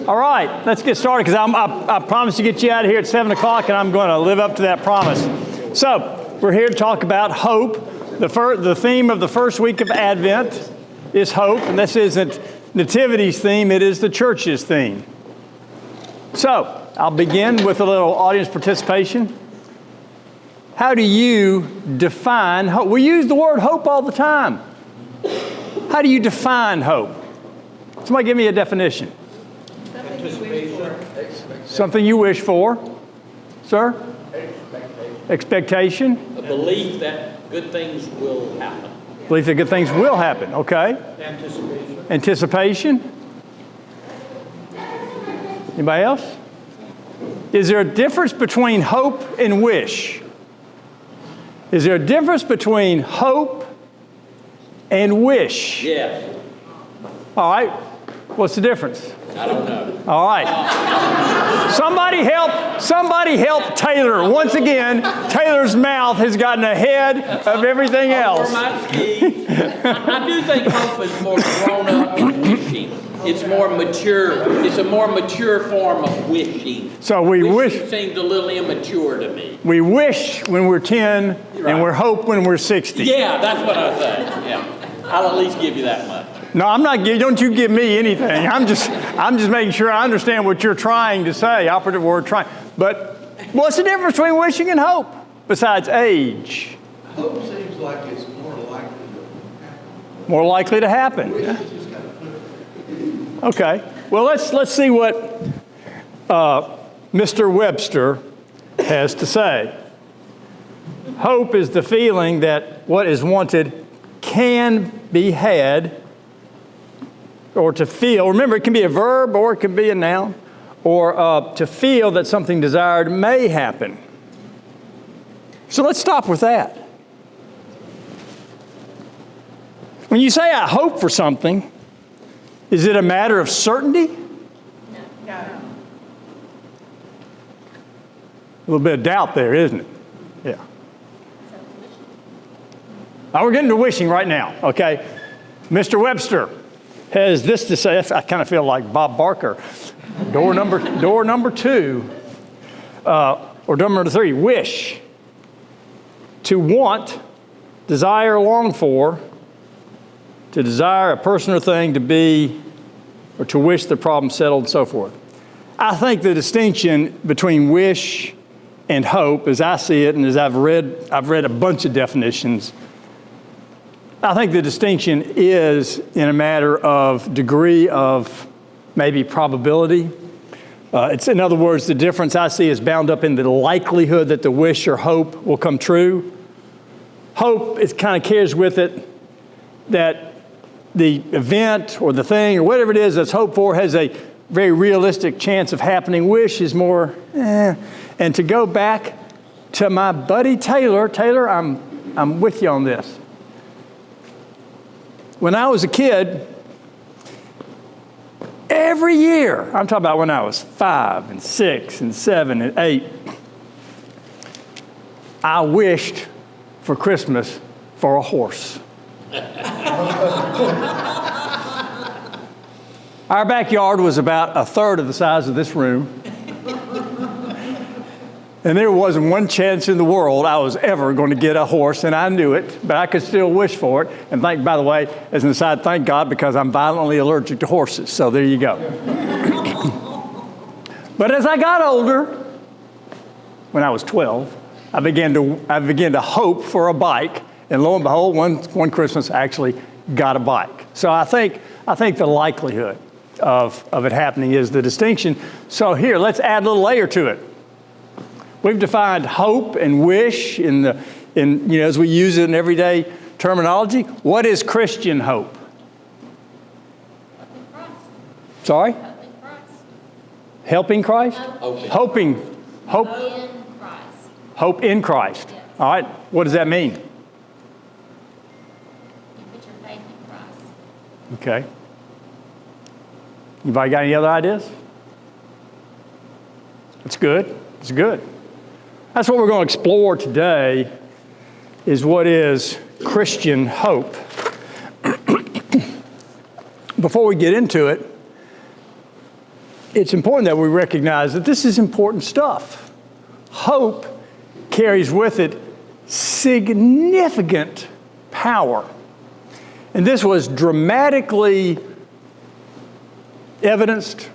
All right, let's get started because I promised to get you out of here at 7 o'clock, and I'm going to live up to that promise. So we're here to talk about hope. The theme of the first week of Advent is hope, and this isn't Nativity's theme, it is the church's theme. So I'll begin with a little audience participation. How do you define hope? We use the word hope all the time. How do you define hope? Somebody give me a definition. Something you wish for. Sir? Expectation. A belief that good things will happen. Belief that good things will happen. Okay. Anticipation. Anybody else? Is there a difference between hope and wish? Is there a difference between hope and wish? Yes. All right. What's the difference? I don't know. All right. Somebody help Taylor. Once again, Taylor's mouth has gotten ahead of everything else. I do think hope is more grown up than wishing. It's more mature. It's a more mature form of wishing. So we wishing seems a little immature to me. We wish when we're 10, right, and we hope when we're 60. Yeah, that's what I say. Yeah, I'll at least give you that much. No, I'm not. Don't you give me anything. I'm just making sure I understand what you're trying to say. Operative word, trying. But what's the difference between wishing and hope besides age? Hope seems like it's more likely to happen. More likely to happen. Wish is just kind of put it. Okay. Well, let's see what Mr. Webster has to say. Hope is the feeling that what is wanted can be had, or to feel. Remember, it can be a verb or it can be a noun, or to feel that something desired may happen. So let's stop with that. When you say I hope for something, is it a matter of certainty? No. A little bit of doubt there, isn't it? Yeah. Now we're getting to wishing right now, okay? Mr. Webster has this to say. I kind of feel like Bob Barker. Door number 2, or door number 3, wish. To want, desire, long for, to desire a person or thing to be, or to wish the problem settled, and so forth. I think the distinction between wish and hope, as I see it, and as I've read a bunch of definitions, I think the distinction is in a matter of degree of maybe probability. It's, in other words, the difference I see is bound up in the likelihood that the wish or hope will come true. Hope, it kind of carries with it that the event or the thing or whatever it is that's hoped for has a very realistic chance of happening. Wish is more, And to go back to my buddy Taylor, I'm with you on this. When I was a kid, every year, I'm talking about when I was 5 and 6 and 7 and 8, I wished for Christmas for a horse. Our backyard was about a third of the size of this room. And there wasn't one chance in the world I was ever going to get a horse, and I knew it, but I could still wish for it. And by the way, as an aside, thank God, because I'm violently allergic to horses. So there you go. But as I got older, when I was 12, I began to hope for a bike, and lo and behold, one Christmas I actually got a bike. So I think the likelihood of it happening is the distinction. So here, let's add a little layer to it. We've defined hope and wish as we use it in everyday terminology. What is Christian hope? Helping Christ. Sorry? Helping Christ. Helping Christ? Hoping. Hope. In Christ. Hope in Christ. Yes. All right. What does that mean? You put your faith in Christ. Okay. Anybody got any other ideas? That's good. It's good. That's what we're going to explore today, is what is Christian hope. Before we get into it, it's important that we recognize that this is important stuff. Hope carries with it significant power. And this was dramatically evidenced,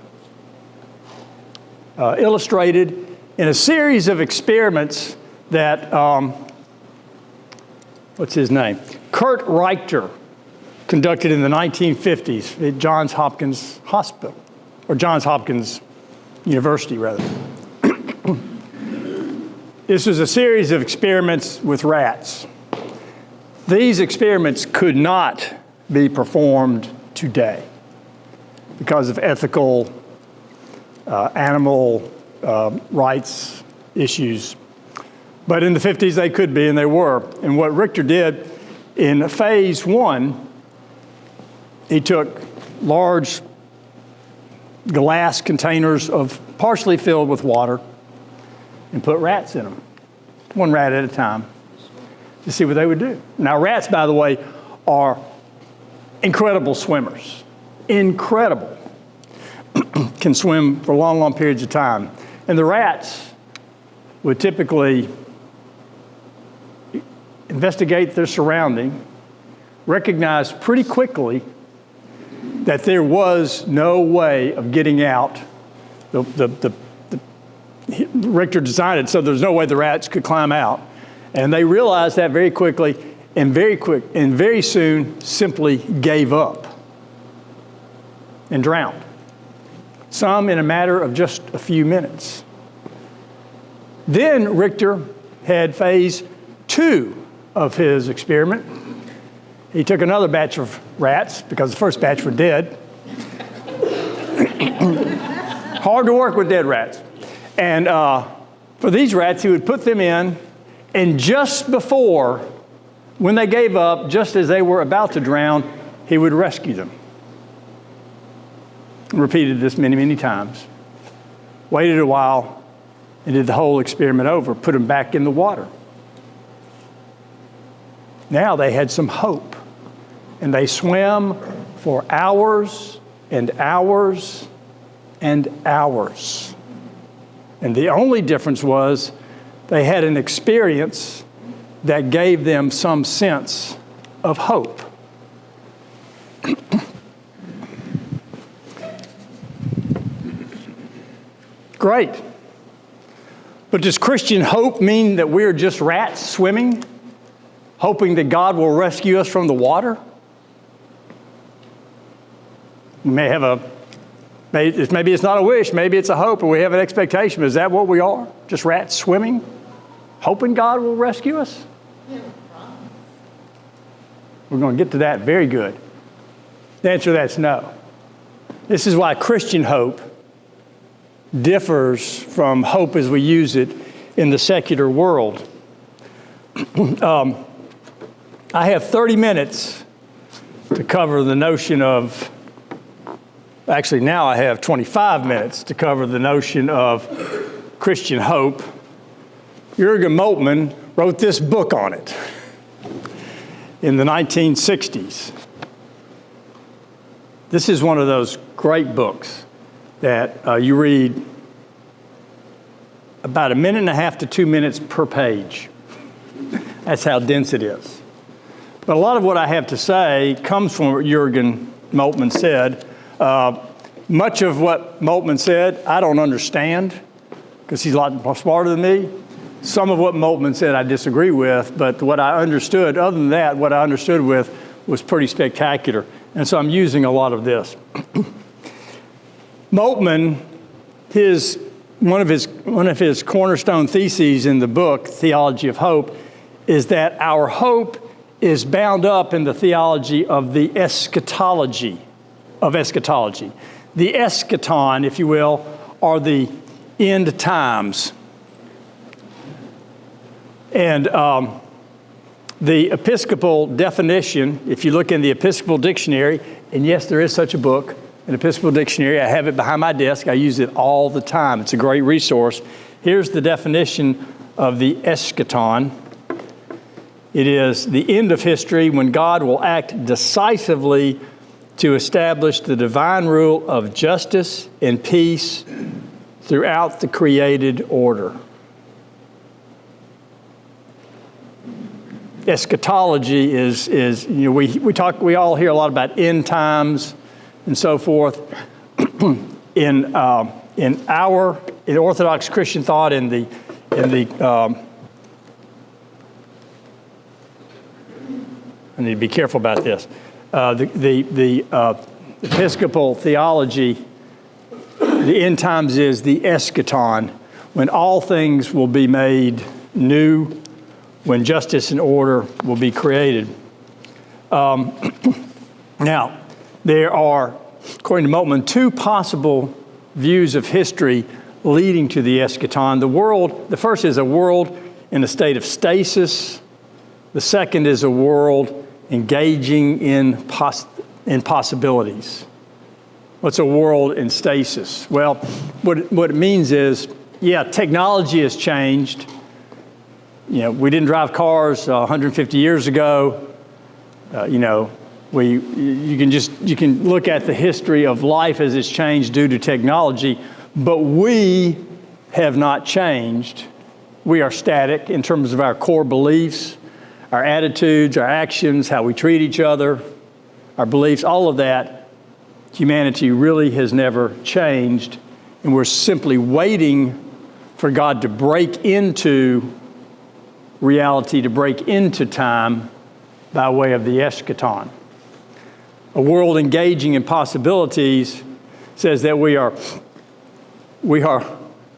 illustrated in a series of experiments that, what's his name? Kurt Richter conducted in the 1950s at Johns Hopkins Hospital, or Johns Hopkins University, rather. This was a series of experiments with rats. These experiments could not be performed today because of ethical, animal rights issues. But in the 50s, they could be, and they were. And what Richter did in phase 1, he took large glass containers partially filled with water and put rats in them, one rat at a time, to see what they would do. Now, rats, by the way, are incredible swimmers. Incredible. Can swim for long, long periods of time. And the rats would typically investigate their surrounding, recognize pretty quickly that there was no way of getting out. Richter designed it so there's no way the rats could climb out. And they realized that very quickly, and very soon simply gave up and drowned. Some in a matter of just a few minutes. Then Richter had phase 2 of his experiment. He took another batch of rats, because the first batch were dead. Hard to work with dead rats. And for these rats, he would put them in, and just before, when they gave up, just as they were about to drown, he would rescue them. Repeated this many, many times. Waited a while and did the whole experiment over, put them back in the water. Now they had some hope, and they swam for hours and hours and hours. And the only difference was they had an experience that gave them some sense of hope. Great. But does Christian hope mean that we're just rats swimming, hoping that God will rescue us from the water? We may have maybe it's not a wish, maybe it's a hope, or we have an expectation. Is that what we are? Just rats swimming, hoping God will rescue us? We're going to get to that. Very good. The answer to that's no. This is why Christian hope differs from hope as we use it in the secular world. I have 30 minutes to cover the notion of, actually now I have 25 minutes to cover the notion of Christian hope. Jürgen Moltmann wrote this book on it in the 1960s. This is one of those great books that you read about 1.5 to 2 minutes per page. That's how dense it is. But a lot of what I have to say comes from what Jürgen Moltmann said. Much of what Moltmann said, I don't understand, because he's a lot more smarter than me. Some of what Moltmann said I disagree with, but what I understood, other than that, what I understood with was pretty spectacular. And so I'm using a lot of this. Moltmann, one of his cornerstone theses in the book, Theology of Hope, is that our hope is bound up in the theology of the eschatology. The eschaton, if you will, are the end times. And the Episcopal definition, if you look in the Episcopal dictionary, and yes, there is such a book, an Episcopal dictionary. I have it behind my desk. I use it all the time. It's a great resource. Here's the definition of the eschaton. It is the end of history when God will act decisively to establish the divine rule of justice and peace throughout the created order. Eschatology is we all hear a lot about end times and so forth. In Orthodox Christian thought, in the I need to be careful about this. The Episcopal theology, the end times is the eschaton, when all things will be made new, when justice and order will be created. Now, there are, according to Moltmann, two possible views of history leading to the eschaton. The first is a world in a state of stasis. The second is a world engaging in possibilities. What's a world in stasis? Well, what it means is, technology has changed. We didn't drive cars 150 years ago. You can look at the history of life as it's changed due to technology, but we have not changed. We are static in terms of our core beliefs, our attitudes, our actions, how we treat each other, our beliefs, all of that. Humanity really has never changed, and we're simply waiting for God to break into reality, to break into time by way of the eschaton. A world engaging in possibilities says that we are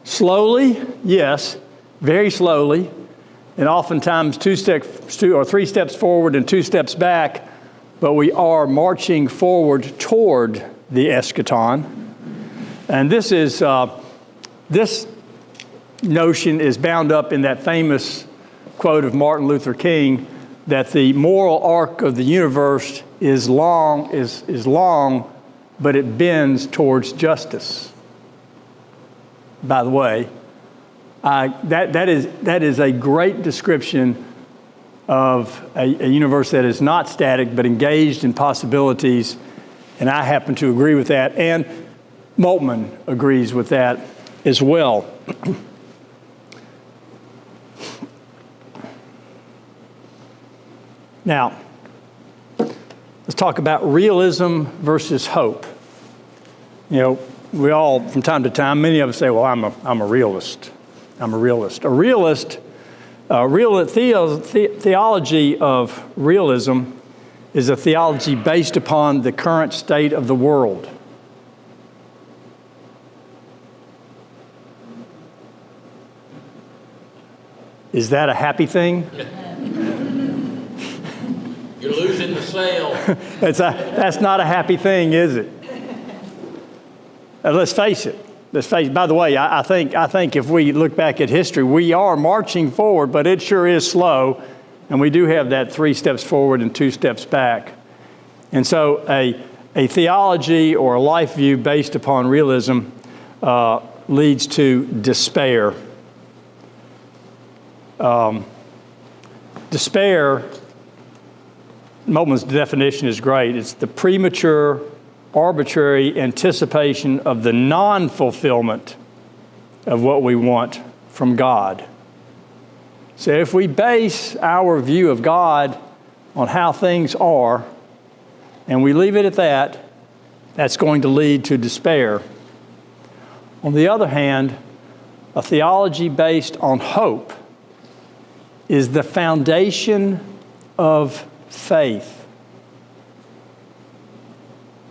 slowly, yes, very slowly, and oftentimes two or three steps forward and 2 steps back, but we are marching forward toward the eschaton. And this notion is bound up in that famous quote of Martin Luther King, that the moral arc of the universe is long, but it bends towards justice. By the way, that is a great description of a universe that is not static but engaged in possibilities, and I happen to agree with that, and Moltmann agrees with that as well. Now, let's talk about realism versus hope. We all, from time to time, many of us say, well, I'm a realist. I'm a realist. Theology of realism is a theology based upon the current state of the world. Is that a happy thing? You're losing the sale. That's not a happy thing, is it? Let's face it. By the way, I think if we look back at history, we are marching forward, but it sure is slow, and we do have that 3 steps forward and 2 steps back. And so a theology or a life view based upon realism leads to despair. Despair, Moltmann's definition is great. It's the premature, arbitrary anticipation of the non-fulfillment of what we want from God. So if we base our view of God on how things are, and we leave it at that, that's going to lead to despair. On the other hand, a theology based on hope is the foundation of faith.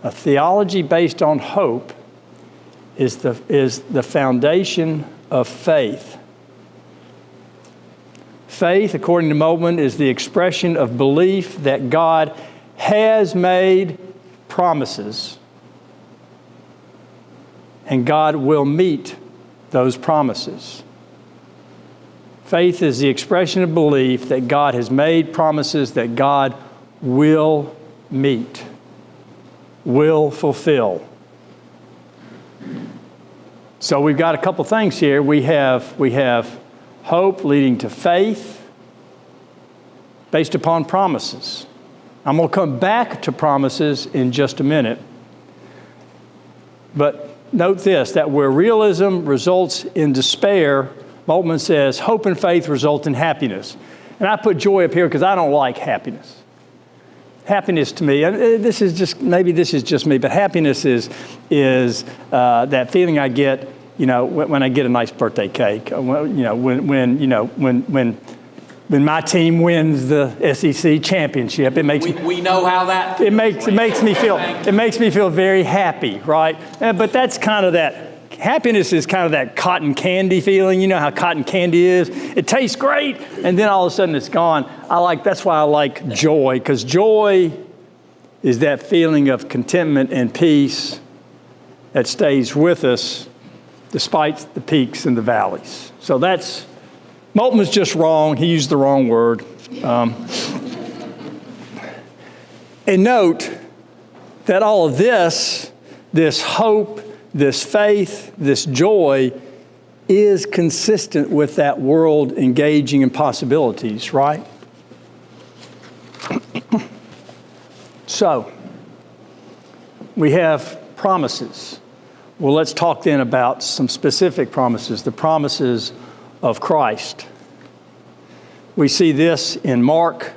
A theology based on hope is the foundation of faith. Faith, according to Moltmann, is the expression of belief that God has made promises and God will meet those promises. Faith is the expression of belief that God has made promises that God will meet, will fulfill. So we've got a couple things here. We have hope leading to faith based upon promises. I'm going to come back to promises in just a minute. But note this, that where realism results in despair, Moltmann says, hope and faith result in happiness. And I put joy up here because I don't like happiness. Happiness to me, this is just me, but happiness is that feeling I get, when I get a nice birthday cake. When my team wins the SEC championship, it makes we know how that. It makes me feel very happy, right? But that's kind of that. Happiness is kind of that cotton candy feeling. You know how cotton candy is. It tastes great, and then all of a sudden it's gone. That's why I like joy, because joy is that feeling of contentment and peace that stays with us despite the peaks and the valleys. So Moltmann was just wrong. He used the wrong word. And note that all of this hope, this faith, this joy is consistent with that world engaging in possibilities, right? So, we have promises. Well, let's talk then about some specific promises, the promises of Christ. We see this in Mark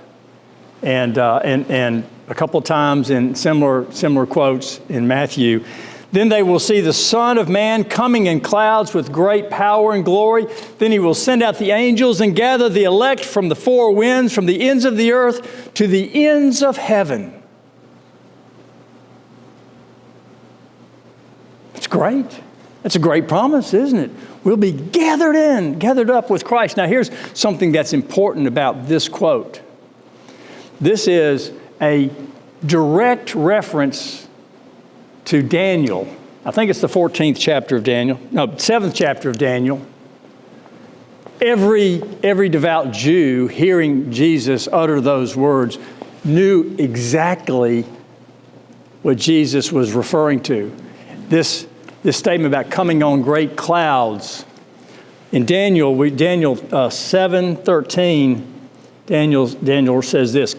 and a couple of times in similar quotes in Matthew. Then they will see the Son of Man coming in clouds with great power and glory. Then he will send out the angels and gather the elect from the four winds, from the ends of the earth to the ends of heaven. It's great. That's a great promise, isn't it? We'll be gathered up with Christ. Now, here's something that's important about this quote. This is a direct reference to Daniel. I think it's the 14th chapter of Daniel. No, 7th chapter of Daniel. Every devout Jew hearing Jesus utter those words knew exactly what Jesus was referring to. This statement about coming on great clouds. In Daniel 7:13, Daniel says this,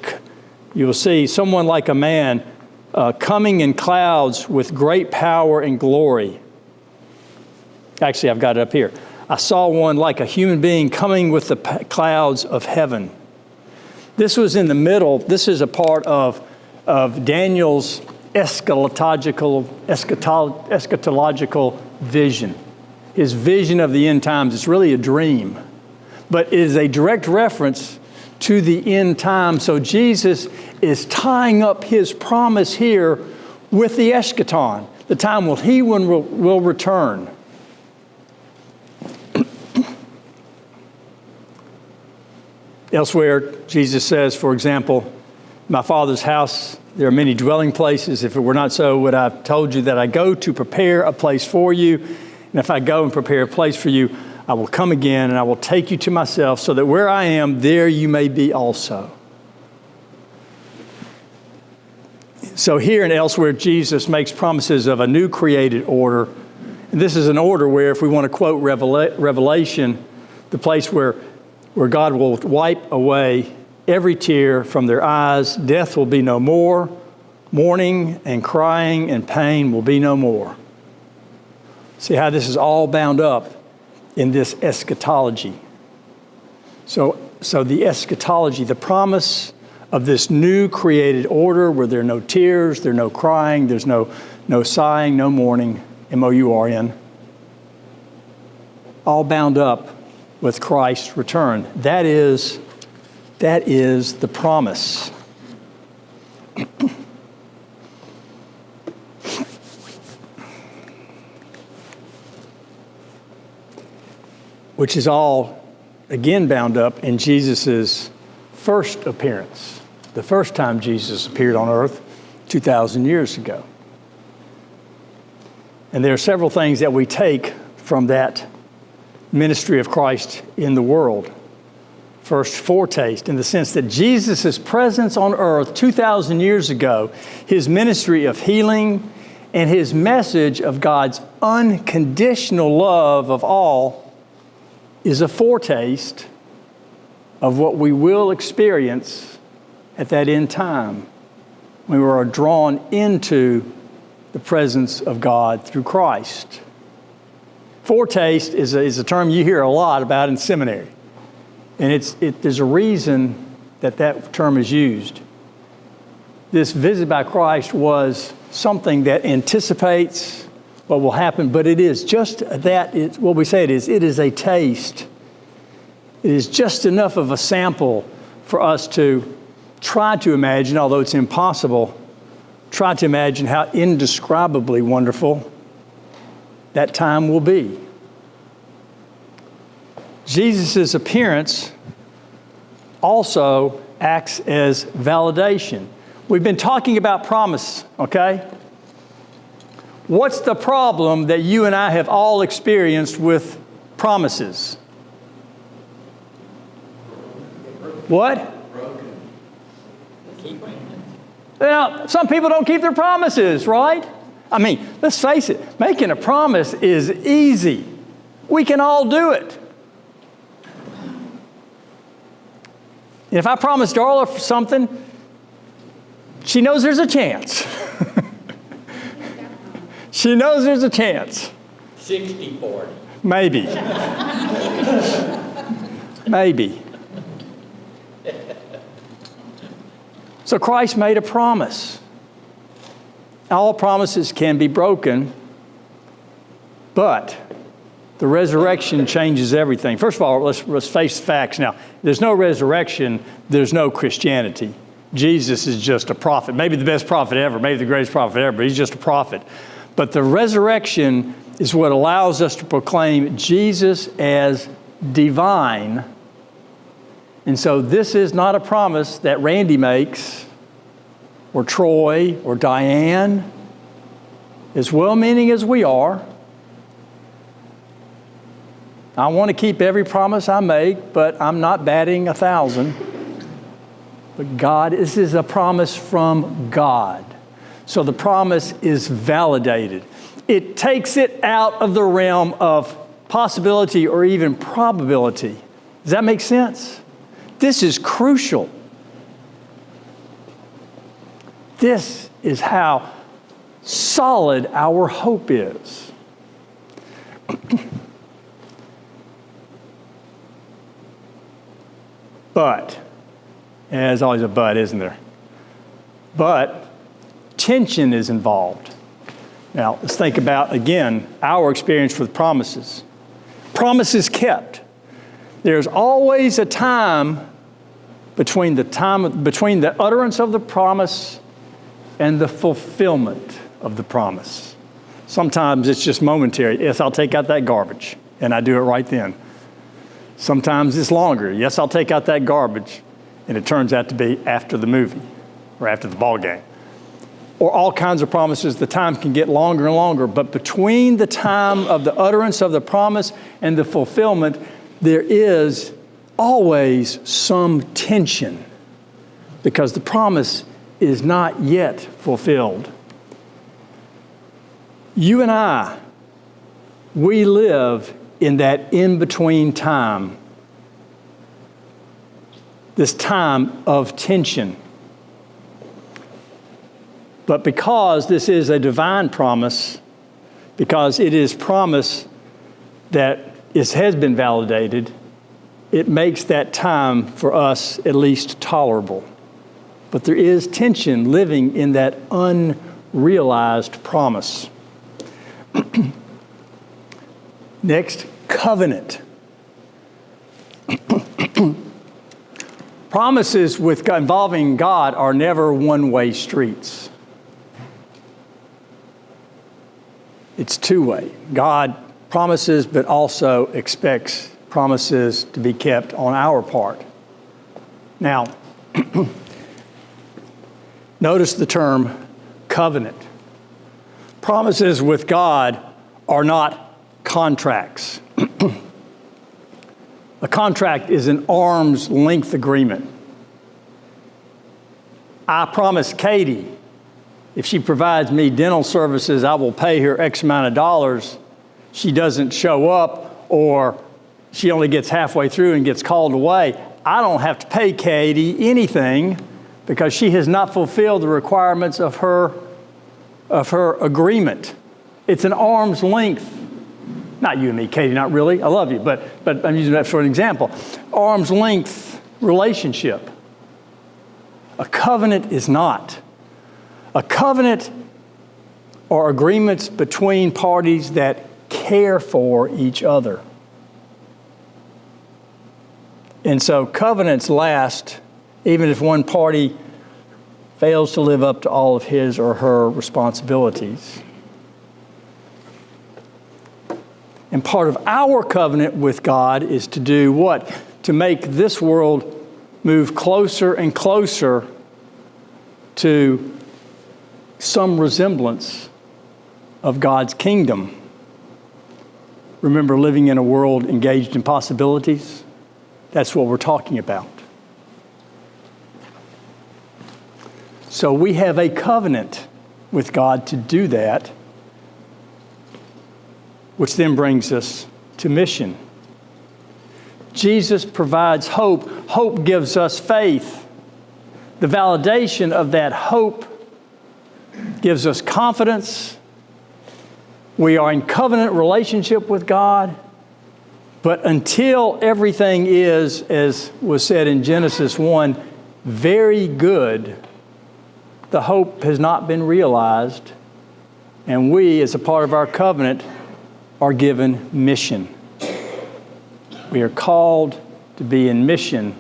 you will see someone like a man coming in clouds with great power and glory. Actually, I've got it up here. I saw one like a human being coming with the clouds of heaven. This was in the middle. This is a part of Daniel's eschatological vision. His vision of the end times. It's really a dream, but it is a direct reference to the end time. So Jesus is tying up his promise here with the eschaton, the time when he will return. Elsewhere, Jesus says, for example, my Father's house, there are many dwelling places. If it were not so, would I have told you that I go to prepare a place for you? And if I go and prepare a place for you, I will come again and I will take you to myself so that where I am, there you may be also. So here and elsewhere, Jesus makes promises of a new created order. And this is an order where, if we want to quote Revelation, the place where God will wipe away every tear from their eyes. Death will be no more. Mourning and crying and pain will be no more. See how this is all bound up in this eschatology. So the eschatology, the promise of this new created order where there are no tears, there are no crying, there's no sighing, no mourning, M-O-U-R-N, all bound up with Christ's return. That is the promise. Which is all, again, bound up in Jesus' first appearance, the first time Jesus appeared on earth 2,000 years ago. And there are several things that we take from that ministry of Christ in the world. First, foretaste, in the sense that Jesus' presence on earth 2,000 years ago, his ministry of healing and his message of God's unconditional love of all is a foretaste of what we will experience at that end time. We are drawn into the presence of God through Christ. Foretaste is a term you hear a lot about in seminary. And there's a reason that term is used. This visit by Christ was something that anticipates what will happen, but it is just that, what we say it is a taste. It is just enough of a sample for us to try to imagine, although it's impossible, try to imagine how indescribably wonderful that time will be. Jesus' appearance also acts as validation. We've been talking about promise, okay? What's the problem that you and I have all experienced with promises? What? Now, some people don't keep their promises, right? I mean, let's face it, making a promise is easy. We can all do it. If I promise Darla something, she knows there's a chance. She knows there's a chance. 60-40. Maybe. Maybe. So Christ made a promise. All promises can be broken, but the resurrection changes everything. First of all, let's face the facts now. There's no resurrection, there's no Christianity. Jesus is just a prophet, maybe the best prophet ever, maybe the greatest prophet ever, but he's just a prophet. But the resurrection is what allows us to proclaim Jesus as divine. And so this is not a promise that Randy makes, or Troy, or Diane, as well-meaning as we are. I want to keep every promise I make, but I'm not batting 1,000. But God, this is a promise from God. So the promise is validated. It takes it out of the realm of possibility or even probability. Does that make sense? This is crucial. This is how solid our hope is. But, and there's always a but, isn't there? But tension is involved. Now, let's think about, again, our experience with promises. Promises kept. There's always a time between the utterance of the promise and the fulfillment of the promise. Sometimes it's just momentary. Yes, I'll take out that garbage, and I do it right then. Sometimes it's longer. Yes, I'll take out that garbage, and it turns out to be after the movie or after the ball game. Or all kinds of promises, the time can get longer and longer, but between the time of the utterance of the promise and the fulfillment, there is always some tension because the promise is not yet fulfilled. You and I, we live in that in-between time, this time of tension. But because this is a divine promise, because it is promise that has been validated, it makes that time for us at least tolerable. But there is tension living in that unrealized promise. Next, covenant. Promises involving God are never one-way streets. It's two-way. God promises, but also expects promises to be kept on our part. Now, notice the term covenant. Promises with God are not contracts. A contract is an arm's length agreement. I promise Katie, if she provides me dental services, I will pay her X amount of dollars. She doesn't show up, or she only gets halfway through and gets called away. I don't have to pay Katie anything because she has not fulfilled the requirements of her agreement. It's an arm's length. Not you and me, Katie, not really. I love you, but I'm using that for an example. Arm's length relationship. A covenant is not. A covenant are agreements between parties that care for each other. And so covenants last even if one party fails to live up to all of his or her responsibilities. And part of our covenant with God is to do what? To make this world move closer and closer to some resemblance of God's kingdom. Remember, living in a world engaged in possibilities? That's what we're talking about. So we have a covenant with God to do that, which then brings us to mission. Jesus provides hope. Hope gives us faith. The validation of that hope gives us confidence. We are in covenant relationship with God. But until everything is, as was said in Genesis 1, very good, the hope has not been realized. And we, as a part of our covenant, are given mission. We are called to be in mission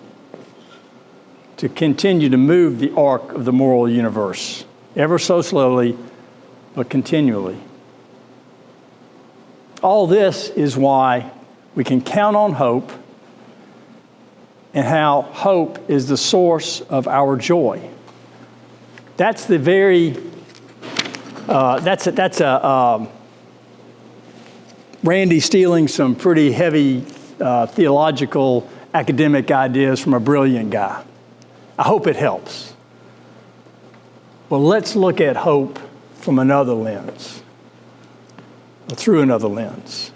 to continue to move the arc of the moral universe, ever so slowly, but continually. All this is why we can count on hope and how hope is the source of our joy. That's the very, Randy stealing some pretty heavy theological academic ideas from a brilliant guy. I hope it helps. Well, let's look at hope from another lens, or through another lens.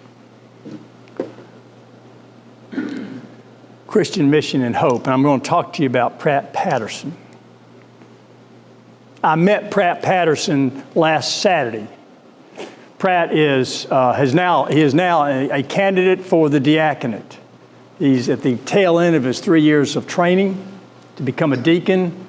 Christian mission and hope. And I'm going to talk to you about Pratt Patterson. I met Pratt Patterson last Saturday. Pratt is now a candidate for the diaconate. He's at the tail end of his 3 years of training to become a deacon.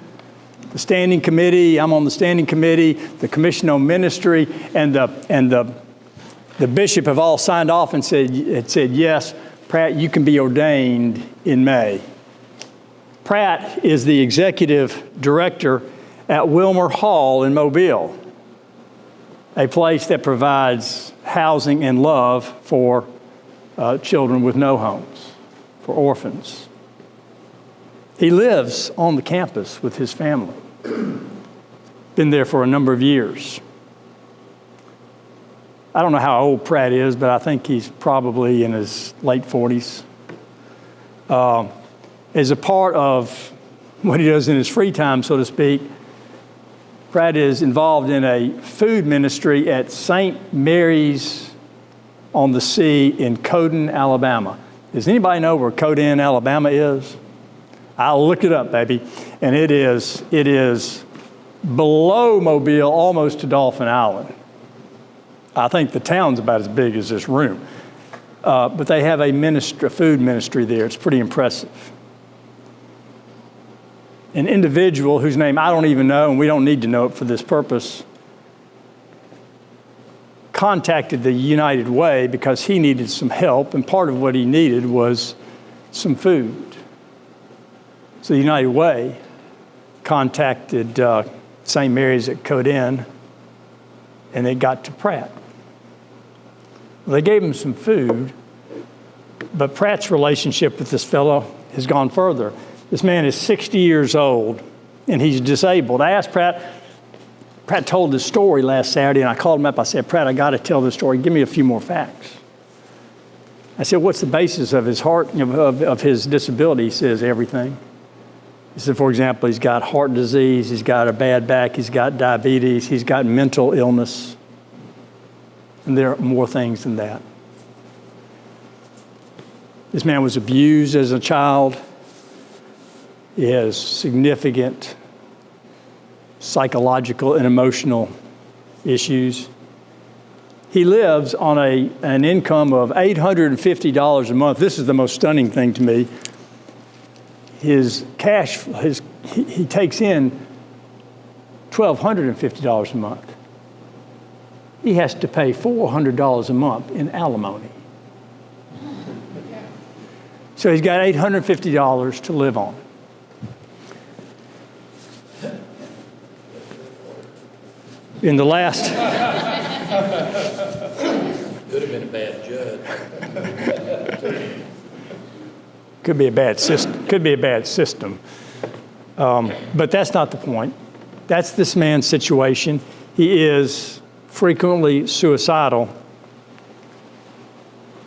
The standing committee, I'm on the standing committee, the commission on ministry, and the bishop have all signed off and said, yes, Pratt, you can be ordained in May. Pratt is the executive director at Wilmer Hall in Mobile, a place that provides housing and love for children with no homes, for orphans. He lives on the campus with his family. Been there for a number of years. I don't know how old Pratt is, but I think he's probably in his late 40s. As a part of what he does in his free time, so to speak, Pratt is involved in a food ministry at St. Mary's on the Sea in Codon, Alabama. Does anybody know where Codon, Alabama is? I'll look it up, baby. And it is below Mobile, almost to Dolphin Island. I think the town's about as big as this room. But they have a food ministry there. It's pretty impressive. An individual whose name I don't even know, and we don't need to know it for this purpose, contacted the United Way because he needed some help, and part of what he needed was some food. So the United Way contacted St. Mary's at Codin, and they got to Pratt. Well, they gave him some food, but Pratt's relationship with this fellow has gone further. This man is 60 years old, and he's disabled. I asked Pratt told this story last Saturday, and I called him up. I said, Pratt, I got to tell this story. Give me a few more facts. I said, what's the basis of his of his disability? He says, everything. He said, for example, he's got heart disease, he's got a bad back, he's got diabetes, he's got mental illness, and there are more things than that. This man was abused as a child. He has significant psychological and emotional issues. He lives on an income of $850 a month. This is the most stunning thing to me. His cash, he takes in $1,250 a month. He has to pay $400 a month in alimony. So he's got $850 to live on. In the last... Could have been a bad judge. Could be a bad system. But that's not the point. That's this man's situation. He is frequently suicidal.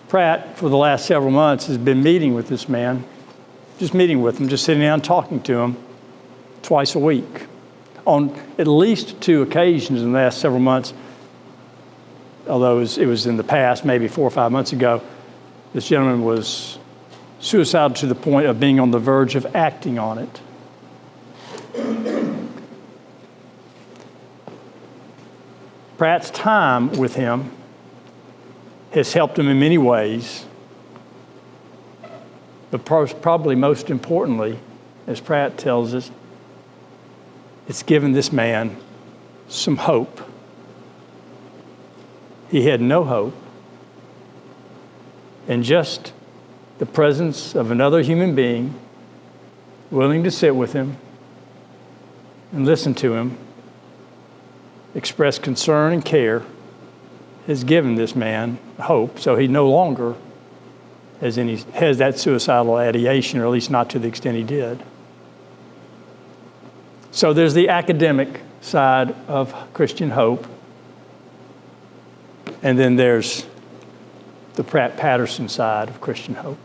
Pratt, for the last several months, has been meeting with this man, just meeting with him, just sitting down talking to him twice a week. On at least 2 occasions in the last several months, although it was in the past, maybe 4 or 5 months ago, this gentleman was suicidal to the point of being on the verge of acting on it. Pratt's time with him has helped him in many ways, but probably most importantly, as Pratt tells us, it's given this man some hope. He had no hope, and just the presence of another human being willing to sit with him and listen to him, express concern and care, has given this man hope. So he no longer has that suicidal ideation, or at least not to the extent he did. So there's the academic side of Christian hope, and then there's the Pratt-Patterson side of Christian hope.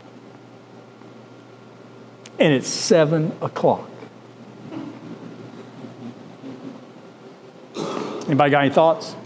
And it's 7 o'clock. Anybody got any thoughts?